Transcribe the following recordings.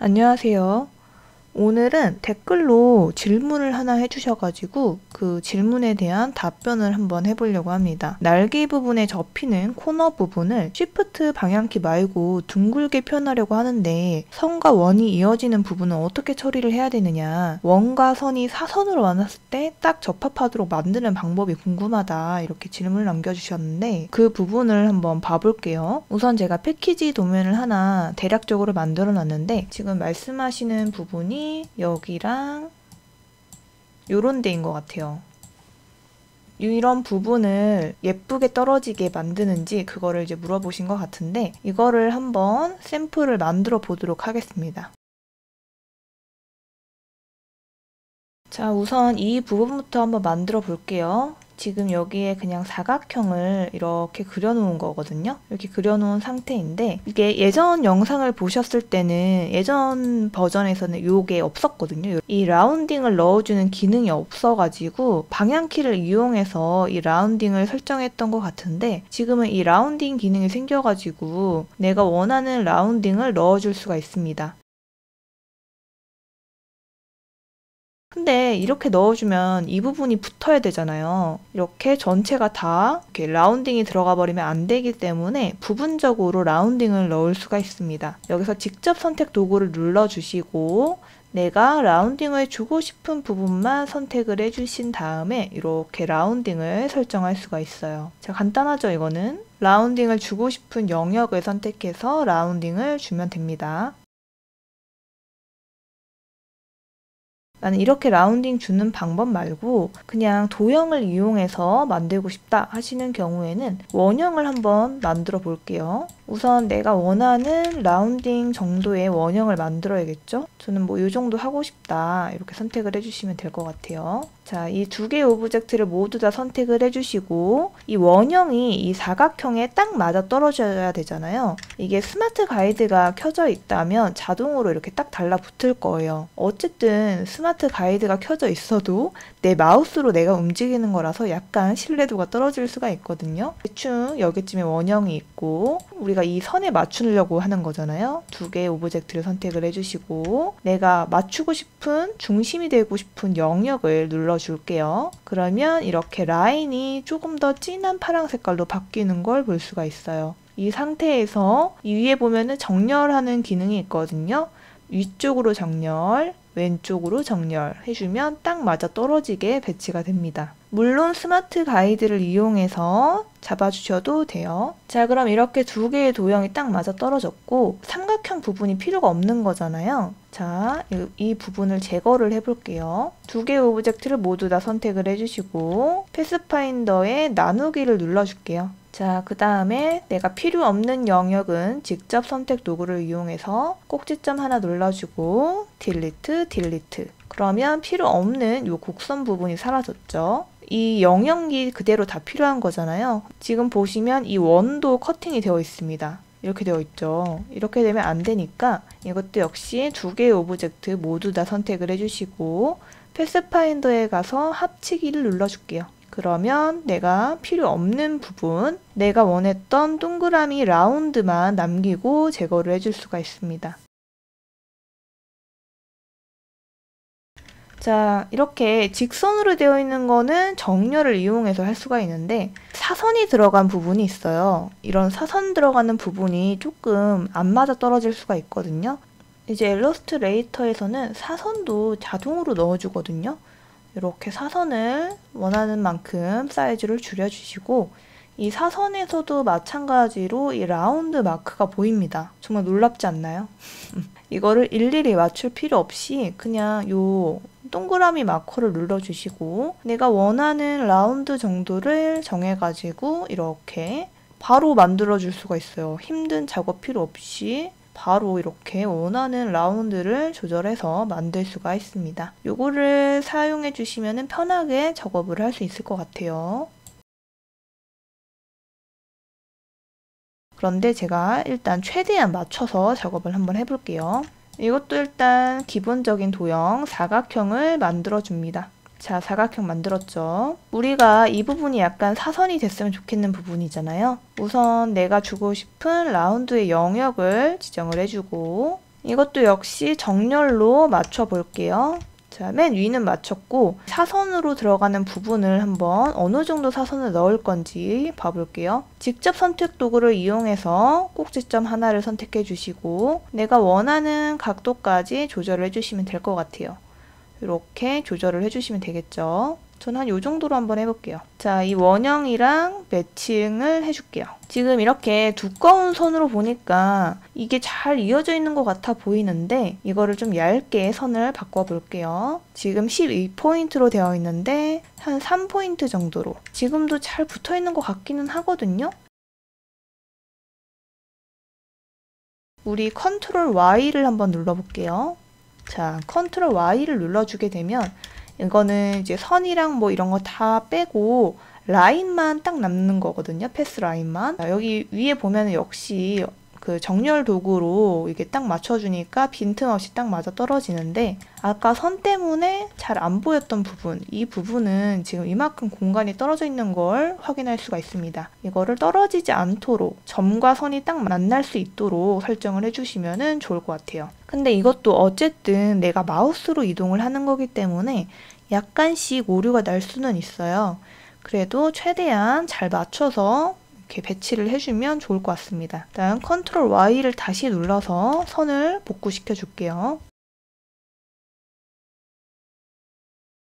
안녕하세요. 오늘은 댓글로 질문을 하나 해주셔가지고 그 질문에 대한 답변을 한번 해보려고 합니다. 날개 부분에 접히는 코너 부분을 Shift 방향키 말고 둥글게 표현하려고 하는데 선과 원이 이어지는 부분은 어떻게 처리를 해야 되느냐, 원과 선이 사선으로 만났을 때 딱 접합하도록 만드는 방법이 궁금하다, 이렇게 질문을 남겨주셨는데 그 부분을 한번 봐볼게요. 우선 제가 패키지 도면을 하나 대략적으로 만들어 놨는데 지금 말씀하시는 부분이 여기랑 요런 데인 것 같아요. 이런 부분을 예쁘게 떨어지게 만드는지 그거를 이제 물어보신 것 같은데 이거를 한번 샘플을 만들어 보도록 하겠습니다. 자, 우선 이 부분부터 한번 만들어 볼게요. 지금 여기에 그냥 사각형을 이렇게 그려놓은 거거든요. 이렇게 그려놓은 상태인데 이게 예전 영상을 보셨을 때는 예전 버전에서는 이게 없었거든요. 이 라운딩을 넣어주는 기능이 없어가지고 방향키를 이용해서 이 라운딩을 설정했던 것 같은데 지금은 이 라운딩 기능이 생겨가지고 내가 원하는 라운딩을 넣어줄 수가 있습니다. 근데 이렇게 넣어주면 이 부분이 붙어야 되잖아요. 이렇게 전체가 다 이렇게 라운딩이 들어가 버리면 안 되기 때문에 부분적으로 라운딩을 넣을 수가 있습니다. 여기서 직접 선택 도구를 눌러주시고 내가 라운딩을 주고 싶은 부분만 선택을 해주신 다음에 이렇게 라운딩을 설정할 수가 있어요. 자, 간단하죠, 이거는? 라운딩을 주고 싶은 영역을 선택해서 라운딩을 주면 됩니다. 나는 이렇게 라운딩 주는 방법 말고 그냥 도형을 이용해서 만들고 싶다 하시는 경우에는 원형을 한번 만들어 볼게요. 우선 내가 원하는 라운딩 정도의 원형을 만들어야겠죠? 저는 뭐 이 정도 하고 싶다, 이렇게 선택을 해주시면 될 것 같아요. 자, 이 두 개의 오브젝트를 모두 다 선택을 해주시고 이 원형이 이 사각형에 딱 맞아 떨어져야 되잖아요. 이게 스마트 가이드가 켜져 있다면 자동으로 이렇게 딱 달라붙을 거예요. 어쨌든 스마트 가이드가 켜져 있어도 내 마우스로 내가 움직이는 거라서 약간 신뢰도가 떨어질 수가 있거든요. 대충 여기쯤에 원형이 있고 우리가 이 선에 맞추려고 하는 거잖아요. 두 개의 오브젝트를 선택을 해주시고 내가 맞추고 싶은, 중심이 되고 싶은 영역을 눌러줄게요. 그러면 이렇게 라인이 조금 더 진한 파란 색깔로 바뀌는 걸 볼 수가 있어요. 이 상태에서 이 위에 보면은 정렬하는 기능이 있거든요. 위쪽으로 정렬, 왼쪽으로 정렬 해주면 딱 맞아 떨어지게 배치가 됩니다. 물론 스마트 가이드를 이용해서 잡아주셔도 돼요. 자, 그럼 이렇게 두 개의 도형이 딱 맞아 떨어졌고 삼각형 부분이 필요가 없는 거잖아요. 자, 이 부분을 제거를 해볼게요. 두 개의 오브젝트를 모두 다 선택을 해주시고 패스파인더에 나누기를 눌러줄게요. 자, 그 다음에 내가 필요 없는 영역은 직접 선택 도구를 이용해서 꼭지점 하나 눌러주고 딜리트. 그러면 필요 없는 이 곡선 부분이 사라졌죠. 이 영역이 그대로 다 필요한 거잖아요. 지금 보시면 이 원도 커팅이 되어 있습니다. 이렇게 되어 있죠. 이렇게 되면 안 되니까 이것도 역시 두 개의 오브젝트 모두 다 선택을 해주시고 패스파인더에 가서 합치기를 눌러줄게요. 그러면 내가 필요 없는 부분, 내가 원했던 동그라미 라운드만 남기고 제거를 해줄 수가 있습니다. 자, 이렇게 직선으로 되어 있는 거는 정렬을 이용해서 할 수가 있는데 사선이 들어간 부분이 있어요. 이런 사선 들어가는 부분이 조금 안 맞아 떨어질 수가 있거든요. 이제 일러스트레이터에서는 사선도 자동으로 넣어주거든요. 이렇게 사선을 원하는 만큼 사이즈를 줄여주시고 이 사선에서도 마찬가지로 이 라운드 마크가 보입니다. 정말 놀랍지 않나요? 이거를 일일이 맞출 필요 없이 그냥 요 동그라미 마커를 눌러주시고 내가 원하는 라운드 정도를 정해가지고 이렇게 바로 만들어줄 수가 있어요. 힘든 작업 필요 없이 바로 이렇게 원하는 라운드를 조절해서 만들 수가 있습니다. 요거를 사용해 주시면 편하게 작업을 할 수 있을 것 같아요. 그런데 제가 일단 최대한 맞춰서 작업을 한번 해볼게요. 이것도 일단 기본적인 도형 사각형을 만들어 줍니다. 자, 사각형 만들었죠. 우리가 이 부분이 약간 사선이 됐으면 좋겠는 부분이잖아요. 우선 내가 주고 싶은 라운드의 영역을 지정을 해주고 이것도 역시 정렬로 맞춰 볼게요. 자, 맨 위는 맞췄고 사선으로 들어가는 부분을 한번 어느 정도 사선을 넣을 건지 봐볼게요. 직접 선택 도구를 이용해서 꼭지점 하나를 선택해 주시고 내가 원하는 각도까지 조절을 해주시면 될 것 같아요. 이렇게 조절을 해주시면 되겠죠. 저는 한 요 정도로 한번 해볼게요. 자, 이 원형이랑 매칭을 해줄게요. 지금 이렇게 두꺼운 선으로 보니까 이게 잘 이어져 있는 것 같아 보이는데 이거를 좀 얇게 선을 바꿔볼게요. 지금 12포인트로 되어 있는데 한 3포인트 정도로 지금도 잘 붙어 있는 것 같기는 하거든요. 우리 컨트롤 Y를 한번 눌러볼게요. 자, 컨트롤 Y를 눌러주게 되면 이거는 이제 선이랑 뭐 이런 거 다 빼고 라인만 딱 남는 거거든요. 패스 라인만. 자, 여기 위에 보면은 역시 그 정렬 도구로 이게 딱 맞춰주니까 빈틈없이 딱 맞아 떨어지는데 아까 선 때문에 잘 안 보였던 부분, 이 부분은 지금 이만큼 공간이 떨어져 있는 걸 확인할 수가 있습니다. 이거를 떨어지지 않도록 점과 선이 딱 만날 수 있도록 설정을 해주시면 좋을 것 같아요. 근데 이것도 어쨌든 내가 마우스로 이동을 하는 거기 때문에 약간씩 오류가 날 수는 있어요. 그래도 최대한 잘 맞춰서 이렇게 배치를 해주면 좋을 것 같습니다. 일단 컨트롤 Y를 다시 눌러서 선을 복구시켜 줄게요.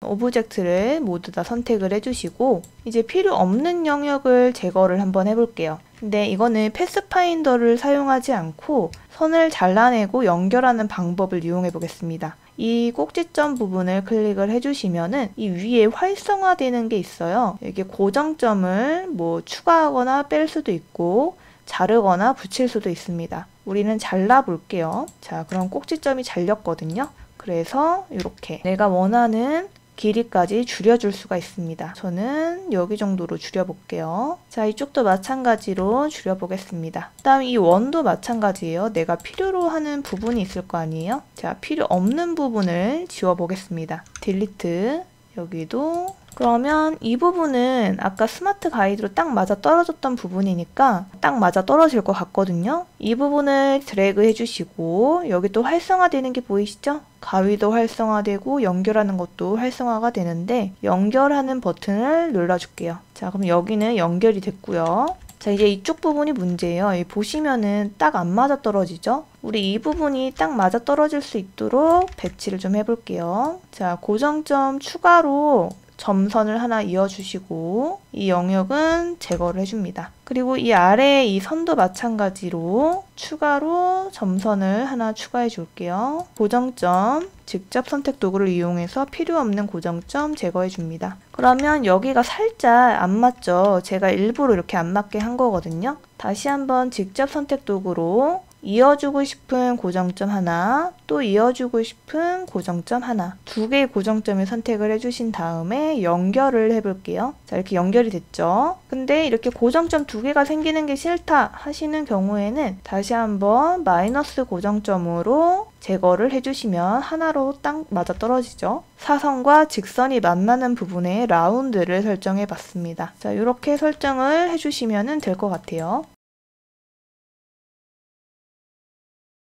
오브젝트를 모두 다 선택을 해주시고 이제 필요 없는 영역을 제거를 한번 해볼게요. 근데 이거는 패스파인더를 사용하지 않고 선을 잘라내고 연결하는 방법을 이용해 보겠습니다. 이 꼭지점 부분을 클릭을 해주시면은 이 위에 활성화되는 게 있어요. 이게 고정점을 뭐 추가하거나 뺄 수도 있고 자르거나 붙일 수도 있습니다. 우리는 잘라 볼게요. 자, 그럼 꼭지점이 잘렸거든요. 그래서 이렇게 내가 원하는 길이까지 줄여줄 수가 있습니다. 저는 여기 정도로 줄여볼게요. 자, 이쪽도 마찬가지로 줄여보겠습니다. 다음 이 원도 마찬가지예요. 내가 필요로 하는 부분이 있을 거 아니에요? 자, 필요 없는 부분을 지워보겠습니다. 딜리트, 여기도. 그러면 이 부분은 아까 스마트 가이드로 딱 맞아 떨어졌던 부분이니까 딱 맞아 떨어질 것 같거든요. 이 부분을 드래그 해주시고 여기 또 활성화되는 게 보이시죠? 가위도 활성화되고 연결하는 것도 활성화가 되는데 연결하는 버튼을 눌러줄게요. 자, 그럼 여기는 연결이 됐고요. 자, 이제 이쪽 부분이 문제예요. 여기 보시면은 딱 안 맞아 떨어지죠? 우리 이 부분이 딱 맞아 떨어질 수 있도록 배치를 좀 해볼게요. 자, 고정점 추가로 점선을 하나 이어주시고 이 영역은 제거를 해줍니다. 그리고 이 아래에 이 선도 마찬가지로 추가로 점선을 하나 추가해 줄게요. 고정점, 직접 선택 도구를 이용해서 필요 없는 고정점 제거해 줍니다. 그러면 여기가 살짝 안 맞죠? 제가 일부러 이렇게 안 맞게 한 거거든요. 다시 한번 직접 선택 도구로 이어주고 싶은 고정점 하나, 또 이어주고 싶은 고정점 하나, 두 개의 고정점을 선택을 해주신 다음에 연결을 해볼게요. 자, 이렇게 연결이 됐죠? 근데 이렇게 고정점 두 개가 생기는 게 싫다 하시는 경우에는 다시 한번 마이너스 고정점으로 제거를 해주시면 하나로 딱 맞아 떨어지죠. 사선과 직선이 만나는 부분에 라운드를 설정해 봤습니다. 자, 이렇게 설정을 해주시면 될 것 같아요.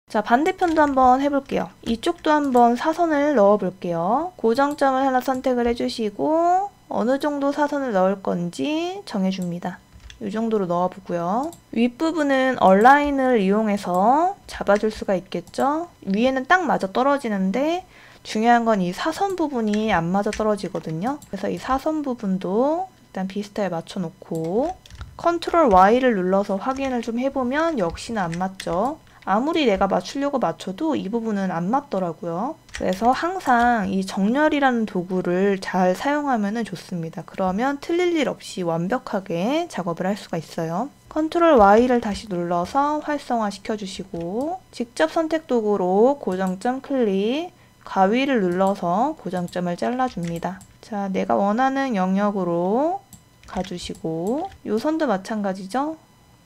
자, 반대편도 한번 해볼게요. 이쪽도 한번 사선을 넣어 볼게요. 고정점을 하나 선택을 해주시고 어느 정도 사선을 넣을 건지 정해줍니다. 이 정도로 넣어보고요. 윗부분은 얼라인을 이용해서 잡아줄 수가 있겠죠? 위에는 딱 맞아 떨어지는데 중요한 건 이 사선 부분이 안 맞아 떨어지거든요. 그래서 이 사선 부분도 일단 비슷하게 맞춰놓고 컨트롤 Y를 눌러서 확인을 좀 해보면 역시나 안 맞죠? 아무리 내가 맞추려고 맞춰도 이 부분은 안 맞더라고요. 그래서 항상 이 정렬이라는 도구를 잘 사용하면 좋습니다. 그러면 틀릴 일 없이 완벽하게 작업을 할 수가 있어요. 컨트롤 Y를 다시 눌러서 활성화 시켜주시고 직접 선택 도구로 고정점 클릭, 가위를 눌러서 고정점을 잘라줍니다. 자, 내가 원하는 영역으로 가주시고 이 선도 마찬가지죠?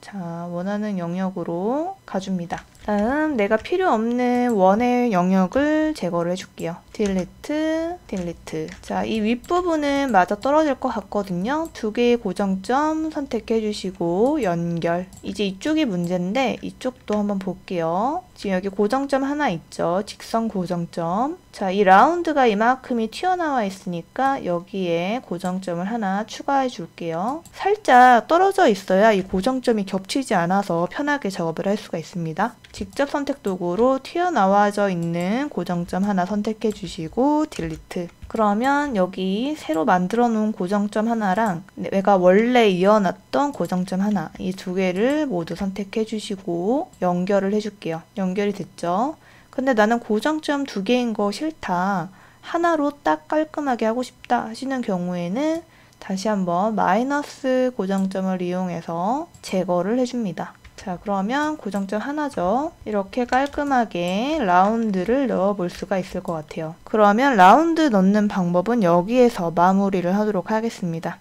자, 원하는 영역으로 가줍니다. 다음 내가 필요 없는 원의 영역을 제거를 해줄게요. 딜리트, 딜리트. 자, 이 윗부분은 맞아 떨어질 것 같거든요. 두 개의 고정점 선택해 주시고 연결. 이제 이쪽이 문제인데 이쪽도 한번 볼게요. 지금 여기 고정점 하나 있죠. 직선 고정점. 자, 이 라운드가 이만큼이 튀어나와 있으니까 여기에 고정점을 하나 추가해 줄게요. 살짝 떨어져 있어야 이 고정점이 겹치지 않아서 편하게 작업을 할 수가 있습니다. 직접 선택 도구로 튀어나와져 있는 고정점 하나 선택해 주시고 딜리트. 그러면 여기 새로 만들어 놓은 고정점 하나랑 내가 원래 이어놨던 고정점 하나, 이 두 개를 모두 선택해 주시고 연결을 해줄게요. 연결이 됐죠? 근데 나는 고정점 두 개인 거 싫다. 하나로 딱 깔끔하게 하고 싶다 하시는 경우에는 다시 한번 마이너스 고정점을 이용해서 제거를 해줍니다. 자, 그러면 고정점 하나죠. 이렇게 깔끔하게 라운드를 넣어볼 수가 있을 것 같아요. 그러면 라운드 넣는 방법은 여기에서 마무리를 하도록 하겠습니다.